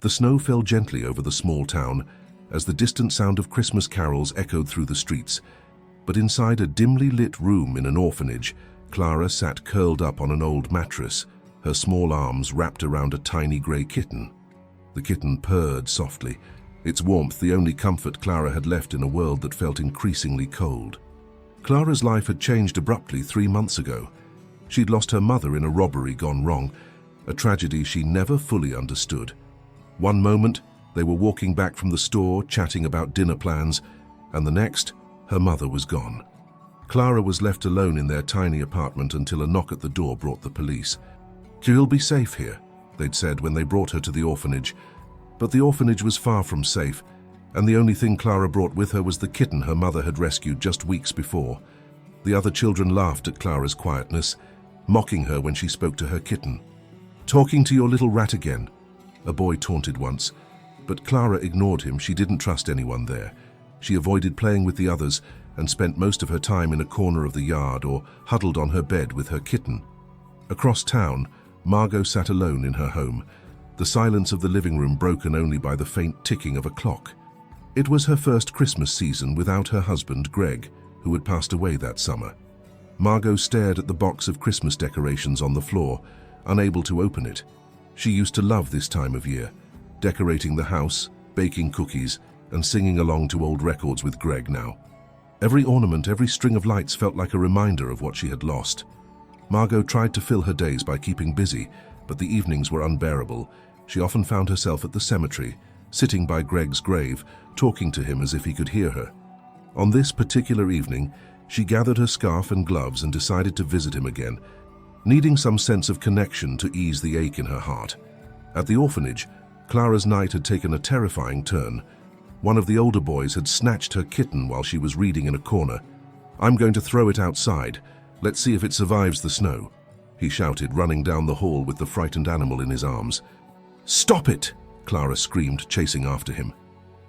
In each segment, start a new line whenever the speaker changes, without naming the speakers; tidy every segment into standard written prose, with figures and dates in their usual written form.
The snow fell gently over the small town as the distant sound of Christmas carols echoed through the streets. But inside a dimly lit room in an orphanage, Clara sat curled up on an old mattress, her small arms wrapped around a tiny grey kitten. The kitten purred softly, its warmth the only comfort Clara had left in a world that felt increasingly cold. Clara's life had changed abruptly 3 months ago. She'd lost her mother in a robbery gone wrong, a tragedy she never fully understood. One moment, they were walking back from the store, chatting about dinner plans, and the next, her mother was gone. Clara was left alone in their tiny apartment until a knock at the door brought the police. "You'll be safe here," they'd said when they brought her to the orphanage. But the orphanage was far from safe, and the only thing Clara brought with her was the kitten her mother had rescued just weeks before. The other children laughed at Clara's quietness, mocking her when she spoke to her kitten. "Talking to your little rat again," a boy taunted once. But Clara ignored him. She didn't trust anyone there. She avoided playing with the others and spent most of her time in a corner of the yard or huddled on her bed with her kitten. Across town, Margot sat alone in her home, the silence of the living room broken only by the faint ticking of a clock. It was her first Christmas season without her husband, Greg, who had passed away that summer. Margot stared at the box of Christmas decorations on the floor, unable to open it. She used to love this time of year, decorating the house, baking cookies, and singing along to old records with Greg now. Every ornament, every string of lights felt like a reminder of what she had lost. Margot tried to fill her days by keeping busy, but the evenings were unbearable. She often found herself at the cemetery, sitting by Greg's grave, talking to him as if he could hear her. On this particular evening, she gathered her scarf and gloves and decided to visit him again, needing some sense of connection to ease the ache in her heart. At the orphanage, Clara's night had taken a terrifying turn. One of the older boys had snatched her kitten while she was reading in a corner. "I'm going to throw it outside. Let's see if it survives the snow," he shouted, running down the hall with the frightened animal in his arms. "Stop it!" Clara screamed, chasing after him.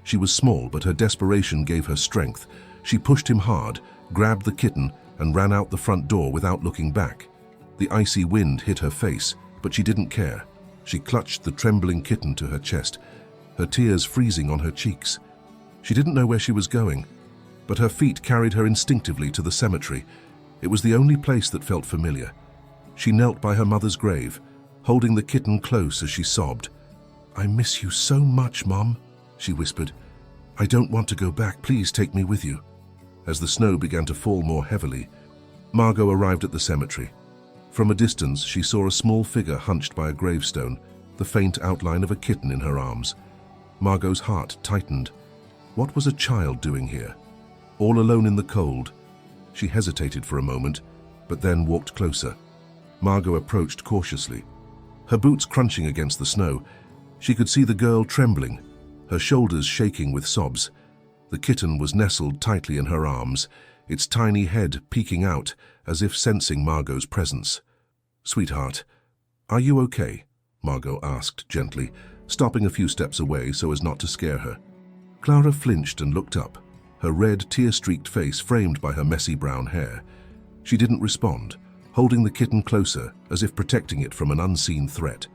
She was small, but her desperation gave her strength. She pushed him hard, grabbed the kitten, and ran out the front door without looking back. The icy wind hit her face, but she didn't care. She clutched the trembling kitten to her chest, her tears freezing on her cheeks. She didn't know where she was going, but her feet carried her instinctively to the cemetery. It was the only place that felt familiar. She knelt by her mother's grave, holding the kitten close as she sobbed. "I miss you so much, Mom," she whispered. "I don't want to go back. Please take me with you." As the snow began to fall more heavily, Margot arrived at the cemetery. From a distance, she saw a small figure hunched by a gravestone, the faint outline of a kitten in her arms. Margot's heart tightened. What was a child doing here? All alone in the cold. She hesitated for a moment, but then walked closer. Margot approached cautiously, her boots crunching against the snow. She could see the girl trembling, her shoulders shaking with sobs. The kitten was nestled tightly in her arms, its tiny head peeking out as if sensing Margot's presence. "Sweetheart, are you okay?" Margot asked gently, stopping a few steps away so as not to scare her. Clara flinched and looked up, her red, tear-streaked face framed by her messy brown hair. She didn't respond, holding the kitten closer as if protecting it from an unseen threat.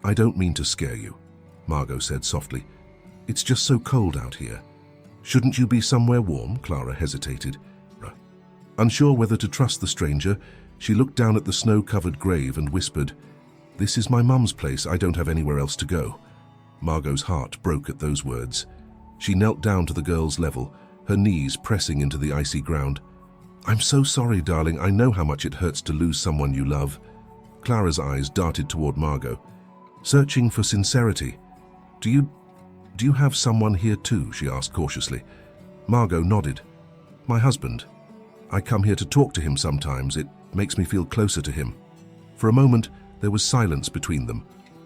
"I don't mean to scare you," Margot said softly. "It's just so cold out here." "Shouldn't you be somewhere warm?" Clara hesitated. Unsure whether to trust the stranger, she looked down at the snow-covered grave and whispered, "This is my mum's place. I don't have anywhere else to go." Margot's heart broke at those words. She knelt down to the girl's level, her knees pressing into the icy ground. "I'm so sorry, darling. I know how much it hurts to lose someone you love." Clara's eyes darted toward Margot, searching for sincerity. Do you have someone here too?" she asked cautiously. Margot nodded. "My husband. I come here to talk to him sometimes. It makes me feel closer to him." For a moment, there was silence between them,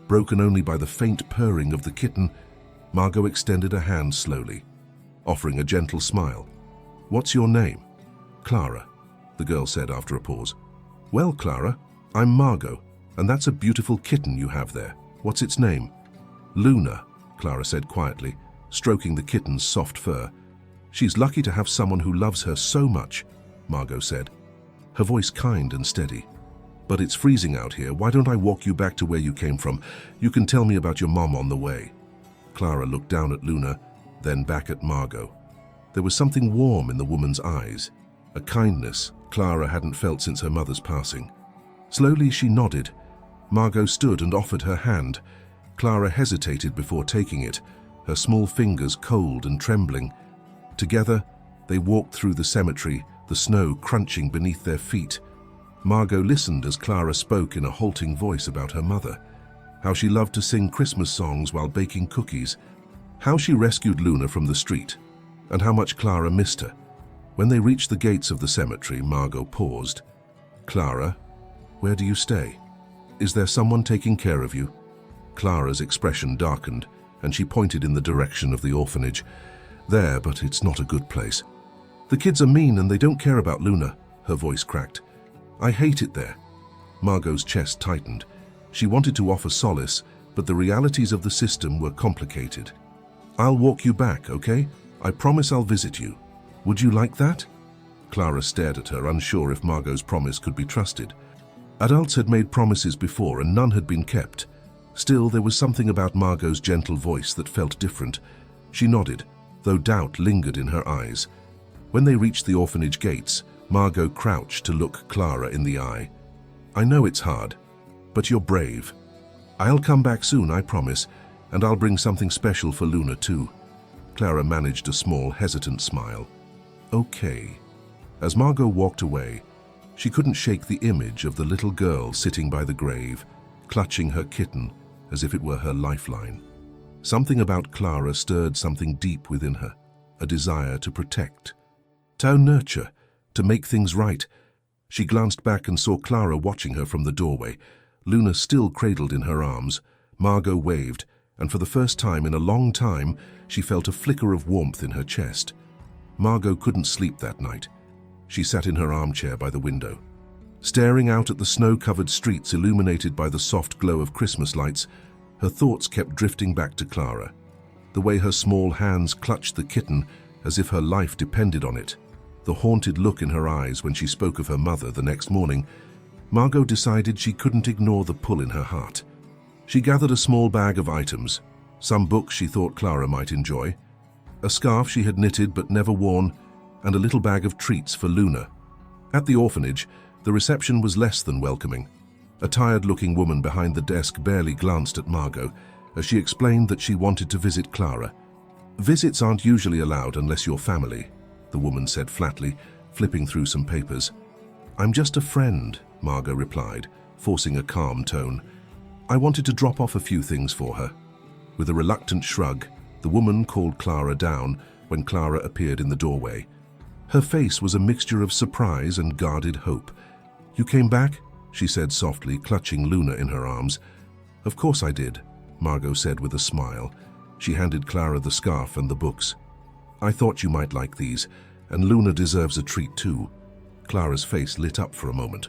broken only by the faint purring of the kitten. Margot extended a hand slowly, offering a gentle smile. "What's your name?" "Clara," the girl said after a pause. "Well, Clara, I'm Margot, and that's a beautiful kitten you have there. What's its name?" "Luna," Clara said quietly, stroking the kitten's soft fur. "She's lucky to have someone who loves her so much," Margot said, her voice kind and steady. "But it's freezing out here. Why don't I walk you back to where you came from? You can tell me about your mom on the way." Clara looked down at Luna, then back at Margot. There was something warm in the woman's eyes, a kindness Clara hadn't felt since her mother's passing. Slowly she nodded. Margot stood and offered her hand. Clara hesitated before taking it, her small fingers cold and trembling. Together, they walked through the cemetery, the snow crunching beneath their feet. Margot listened as Clara spoke in a halting voice about her mother, how she loved to sing Christmas songs while baking cookies, how she rescued Luna from the street, and how much Clara missed her. When they reached the gates of the cemetery, Margot paused. "Clara, where do you stay? Is there someone taking care of you?" Clara's expression darkened, and she pointed in the direction of the orphanage. "There, but it's not a good place. The kids are mean and they don't care about Luna," her voice cracked. "I hate it there." Margot's chest tightened. She wanted to offer solace, but the realities of the system were complicated. "I'll walk you back, okay? I promise I'll visit you. Would you like that?" Clara stared at her, unsure if Margot's promise could be trusted. Adults had made promises before and none had been kept. Still, there was something about Margot's gentle voice that felt different. She nodded, though doubt lingered in her eyes. When they reached the orphanage gates, Margot crouched to look Clara in the eye. "I know it's hard, but you're brave. I'll come back soon, I promise, and I'll bring something special for Luna too." Clara managed a small, hesitant smile. "Okay." As Margot walked away, she couldn't shake the image of the little girl sitting by the grave, clutching her kitten as if it were her lifeline. Something about Clara stirred something deep within her, a desire to protect, to nurture, to make things right. She glanced back and saw Clara watching her from the doorway, Luna still cradled in her arms. Margot waved, and for the first time in a long time, she felt a flicker of warmth in her chest. Margot couldn't sleep that night. She sat in her armchair by the window. Staring out at the snow-covered streets illuminated by the soft glow of Christmas lights, her thoughts kept drifting back to Clara. The way her small hands clutched the kitten as if her life depended on it. The haunted look in her eyes when she spoke of her mother the next morning. Margot decided she couldn't ignore the pull in her heart. She gathered a small bag of items, some books she thought Clara might enjoy, a scarf she had knitted but never worn, and a little bag of treats for Luna. At the orphanage, the reception was less than welcoming. A tired-looking woman behind the desk barely glanced at Margot as she explained that she wanted to visit Clara. "Visits aren't usually allowed unless you're family," the woman said flatly, flipping through some papers. "I'm just a friend," Margot replied, forcing a calm tone. "I wanted to drop off a few things for her." With a reluctant shrug, the woman called Clara down when Clara appeared in the doorway. Her face was a mixture of surprise and guarded hope. "You came back?" she said softly, clutching Luna in her arms. "Of course I did," Margot said with a smile. She handed Clara the scarf and the books. "I thought you might like these, and Luna deserves a treat too." Clara's face lit up for a moment,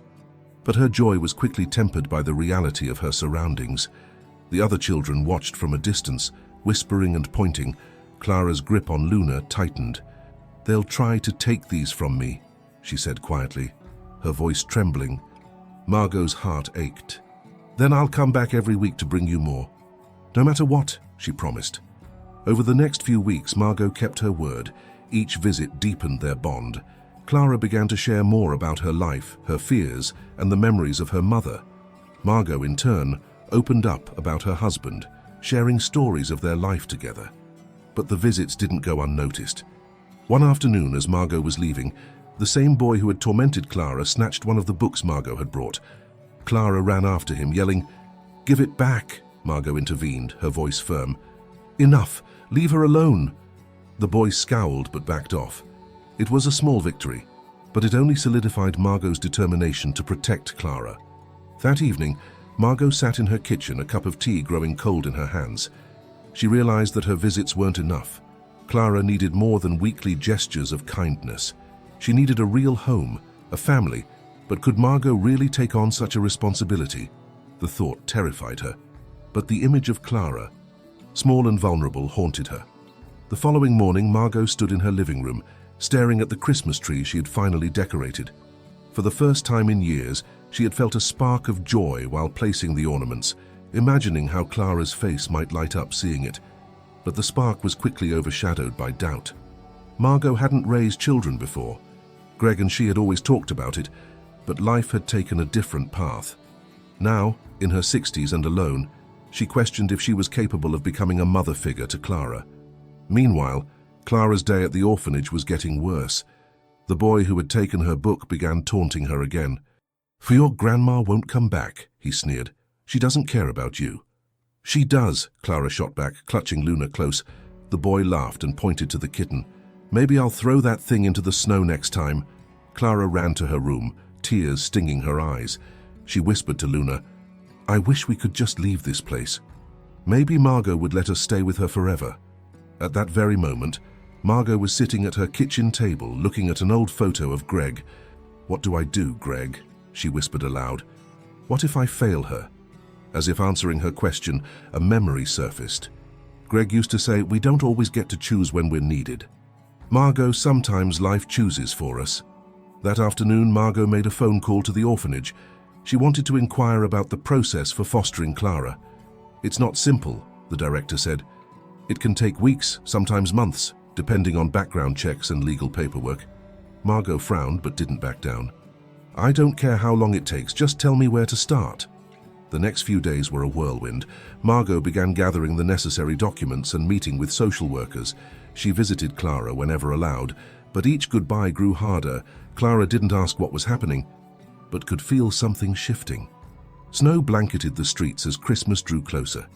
but her joy was quickly tempered by the reality of her surroundings. The other children watched from a distance, whispering and pointing. Clara's grip on Luna tightened. "They'll try to take these from me," she said quietly, her voice trembling. Margot's heart ached. "Then I'll come back every week to bring you more. No matter what," she promised. Over the next few weeks, Margot kept her word. Each visit deepened their bond. Clara began to share more about her life, her fears, and the memories of her mother. Margot, in turn, opened up about her husband, sharing stories of their life together. But the visits didn't go unnoticed. One afternoon, as Margot was leaving, the same boy who had tormented Clara snatched one of the books Margot had brought. Clara ran after him, yelling, "Give it back!" Margot intervened, her voice firm. "Enough! Leave her alone!" The boy scowled but backed off. It was a small victory, but it only solidified Margot's determination to protect Clara. That evening, Margot sat in her kitchen, a cup of tea growing cold in her hands. She realized that her visits weren't enough. Clara needed more than weekly gestures of kindness. She needed a real home, a family, but could Margot really take on such a responsibility? The thought terrified her. But the image of Clara, small and vulnerable, haunted her. The following morning, Margot stood in her living room, staring at the Christmas tree she had finally decorated. For the first time in years, she had felt a spark of joy while placing the ornaments, imagining how Clara's face might light up seeing it. but the spark was quickly overshadowed by doubt. Margot hadn't raised children before. Greg and she had always talked about it, but life had taken a different path. Now, in her 60s and alone, she questioned if she was capable of becoming a mother figure to Clara. Meanwhile, Clara's day at the orphanage was getting worse. The boy who had taken her book began taunting her again. "For your grandma won't come back," he sneered. "She doesn't care about you." "She does," Clara shot back, clutching Luna close. The boy laughed and pointed to the kitten. "Maybe I'll throw that thing into the snow next time." Clara ran to her room, tears stinging her eyes. She whispered to Luna, "I wish we could just leave this place. Maybe Margot would let us stay with her forever." At that very moment, Margot was sitting at her kitchen table looking at an old photo of Greg. "What do I do, Greg?" she whispered aloud. "What if I fail her?" As if answering her question, a memory surfaced. Greg used to say, "We don't always get to choose when we're needed." "Margot, sometimes life chooses for us." That afternoon, Margot made a phone call to the orphanage. She wanted to inquire about the process for fostering Clara. "It's not simple," the director said. "It can take weeks, sometimes months, depending on background checks and legal paperwork." Margot frowned but didn't back down. "I don't care how long it takes, just tell me where to start." The next few days were a whirlwind. Margot began gathering the necessary documents and meeting with social workers. She visited Clara whenever allowed, but each goodbye grew harder. Clara didn't ask what was happening, but could feel something shifting. Snow blanketed the streets as Christmas drew closer.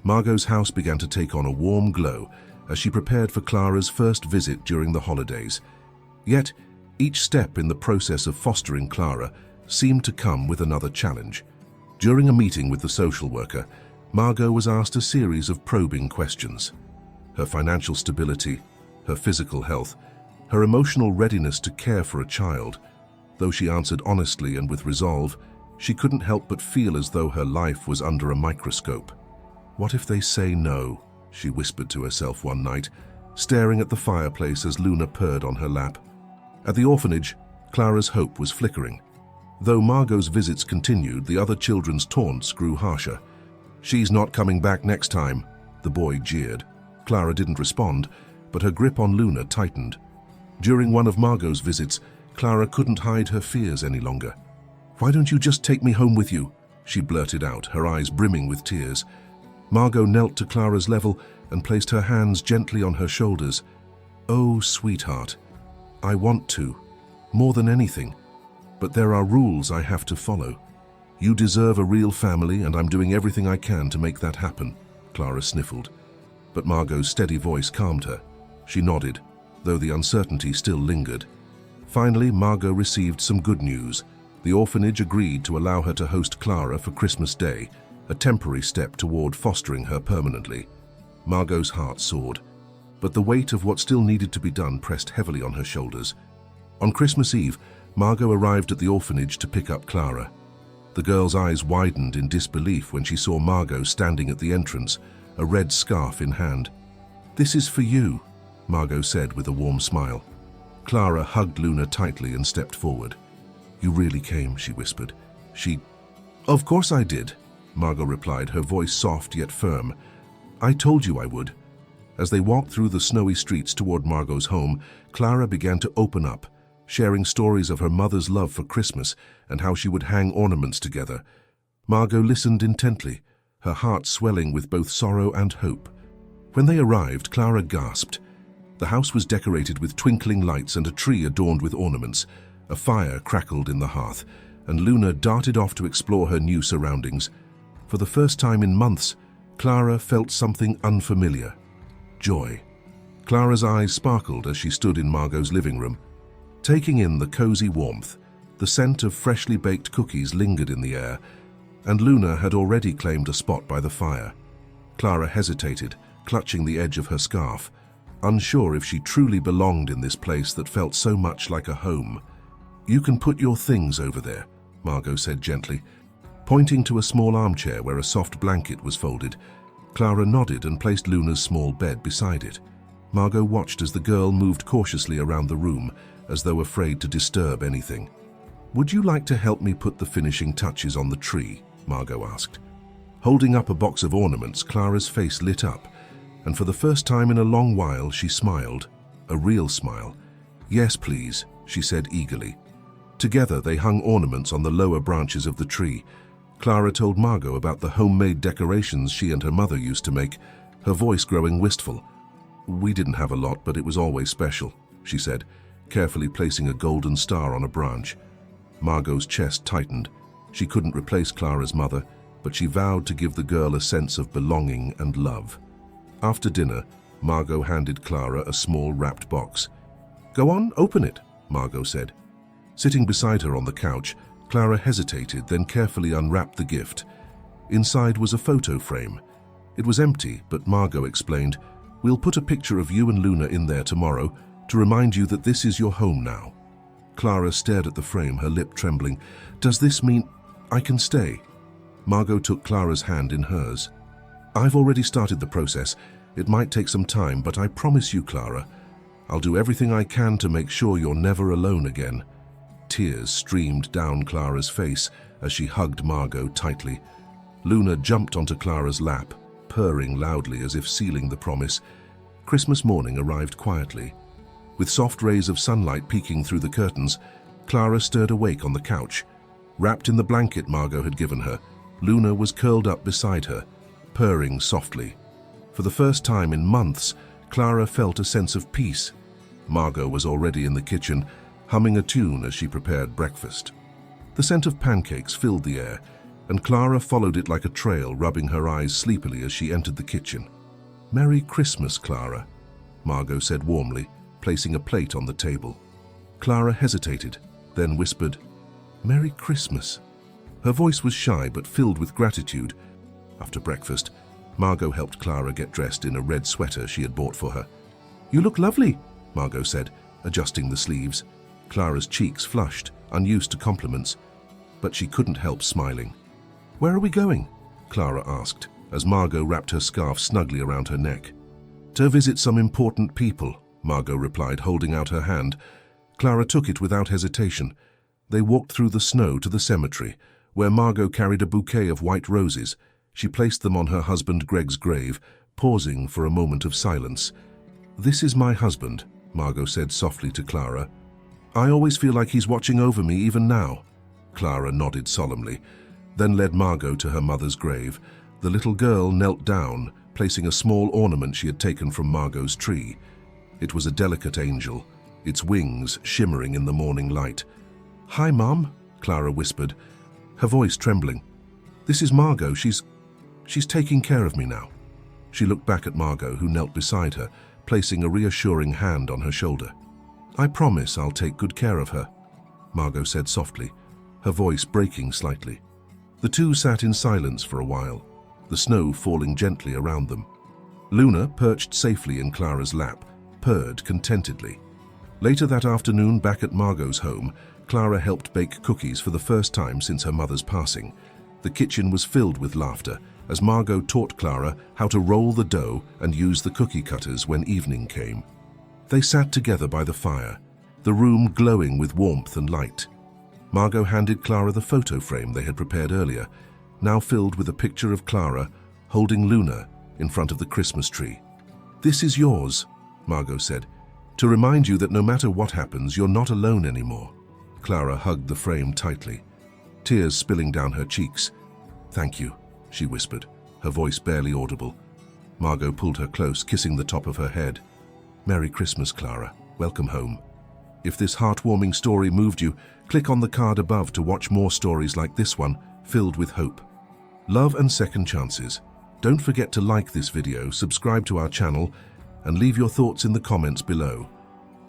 Margot's house began to take on a warm glow as she prepared for Clara's first visit during the holidays. Yet, each step in the process of fostering Clara seemed to come with another challenge. During a meeting with the social worker, Margot was asked a series of probing questions. Her financial stability, her physical health, her emotional readiness to care for a child. Though she answered honestly and with resolve, she couldn't help but feel as though her life was under a microscope. "What if they say no?" she whispered to herself one night, staring at the fireplace as Luna purred on her lap. At the orphanage, Clara's hope was flickering. Though Margot's visits continued, the other children's taunts grew harsher. "She's not coming back next time," the boy jeered. Clara didn't respond, but her grip on Luna tightened. During one of Margot's visits, Clara couldn't hide her fears any longer. "Why don't you just take me home with you?" she blurted out, her eyes brimming with tears. Margot knelt to Clara's level and placed her hands gently on her shoulders. "Oh, sweetheart, I want to, more than anything. But there are rules I have to follow. You deserve a real family, and I'm doing everything I can to make that happen," Clara sniffled. But Margot's steady voice calmed her. She nodded, though the uncertainty still lingered. Finally, Margot received some good news. The orphanage agreed to allow her to host Clara for Christmas Day, a temporary step toward fostering her permanently. Margot's heart soared, but the weight of what still needed to be done pressed heavily on her shoulders. On Christmas Eve, Margot arrived at the orphanage to pick up Clara. The girl's eyes widened in disbelief when she saw Margot standing at the entrance, a red scarf in hand. "This is for you," Margot said with a warm smile. Clara hugged Luna tightly and stepped forward. "You really came," she whispered. "Of course I did," Margot replied, her voice soft yet firm. "I told you I would." As they walked through the snowy streets toward Margot's home, Clara began to open up, sharing stories of her mother's love for Christmas and how she would hang ornaments together. Margot listened intently, her heart swelling with both sorrow and hope. When they arrived, Clara gasped. The house was decorated with twinkling lights and a tree adorned with ornaments. A fire crackled in the hearth, and Luna darted off to explore her new surroundings. For the first time in months, Clara felt something unfamiliar. Joy. Clara's eyes sparkled as she stood in Margot's living room. Taking in the cozy warmth, the scent of freshly baked cookies lingered in the air, and Luna had already claimed a spot by the fire. Clara hesitated, clutching the edge of her scarf, unsure if she truly belonged in this place that felt so much like a home. "You can put your things over there," Margot said gently. Pointing to a small armchair where a soft blanket was folded, Clara nodded and placed Luna's small bed beside it. Margot watched as the girl moved cautiously around the room, as though afraid to disturb anything. "Would you like to help me put the finishing touches on the tree?" Margot asked. Holding up a box of ornaments, Clara's face lit up. and for the first time in a long while she smiled, a real smile. "Yes, please," she said eagerly. Together they hung ornaments on the lower branches of the tree. Clara told Margot about the homemade decorations she and her mother used to make, her voice growing wistful. "We didn't have a lot, but it was always special," she said, carefully placing a golden star on a branch. Margot's chest tightened. She couldn't replace Clara's mother, but she vowed to give the girl a sense of belonging and love. After dinner, Margot handed Clara a small wrapped box. "Go on, open it," Margot said. Sitting beside her on the couch, Clara hesitated, then carefully unwrapped the gift. Inside was a photo frame. It was empty, but Margot explained, "We'll put a picture of you and Luna in there tomorrow to remind you that this is your home now." Clara stared at the frame, her lip trembling. "Does this mean I can stay?" Margot took Clara's hand in hers. "I've already started the process. It might take some time, but I promise you, Clara, I'll do everything I can to make sure you're never alone again." Tears streamed down Clara's face as she hugged Margot tightly. Luna jumped onto Clara's lap, purring loudly as if sealing the promise. Christmas morning arrived quietly. With soft rays of sunlight peeking through the curtains, Clara stirred awake on the couch. Wrapped in the blanket Margot had given her, Luna was curled up beside her, purring softly. For the first time in months, Clara felt a sense of peace. Margot was already in the kitchen, humming a tune as she prepared breakfast. The scent of pancakes filled the air, and Clara followed it like a trail, rubbing her eyes sleepily as she entered the kitchen. "Merry Christmas, Clara," Margot said warmly, placing a plate on the table. Clara hesitated, then whispered, "Merry Christmas." Her voice was shy but filled with gratitude. After breakfast, Margot helped Clara get dressed in a red sweater she had bought for her. "You look lovely," Margot said, adjusting the sleeves. Clara's cheeks flushed, unused to compliments, but she couldn't help smiling. "Where are we going?" Clara asked, as Margot wrapped her scarf snugly around her neck. "To visit some important people," Margot replied, holding out her hand. Clara took it without hesitation. They walked through the snow to the cemetery, where Margot carried a bouquet of white roses. She placed them on her husband Greg's grave, pausing for a moment of silence. "This is my husband," Margot said softly to Clara. "I always feel like he's watching over me even now." Clara nodded solemnly, then led Margot to her mother's grave. The little girl knelt down, placing a small ornament she had taken from Margot's tree. It was a delicate angel, its wings shimmering in the morning light. "Hi, Mom," Clara whispered, her voice trembling. "This is Margot. She's taking care of me now." She looked back at Margot, who knelt beside her, placing a reassuring hand on her shoulder. "I promise I'll take good care of her," Margot said softly, her voice breaking slightly. The two sat in silence for a while, the snow falling gently around them. Luna, perched safely in Clara's lap, purred contentedly. Later that afternoon, back at Margot's home, Clara helped bake cookies for the first time since her mother's passing. The kitchen was filled with laughter as Margot taught Clara how to roll the dough and use the cookie cutters when evening came. They sat together by the fire, the room glowing with warmth and light. Margot handed Clara the photo frame they had prepared earlier, now filled with a picture of Clara holding Luna in front of the Christmas tree. "This is yours," Margot said, "to remind you that no matter what happens, you're not alone anymore." Clara hugged the frame tightly, tears spilling down her cheeks. "Thank you," she whispered, her voice barely audible. Margot pulled her close, kissing the top of her head. "Merry Christmas, Clara. Welcome home." If this heartwarming story moved you, click on the card above to watch more stories like this one, filled with hope. Love and second chances. Don't forget to like this video, subscribe to our channel, and leave your thoughts in the comments below.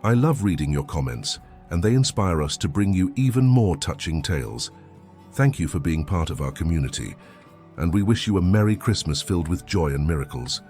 I love reading your comments, and they inspire us to bring you even more touching tales. Thank you for being part of our community, and we wish you a Merry Christmas filled with joy and miracles.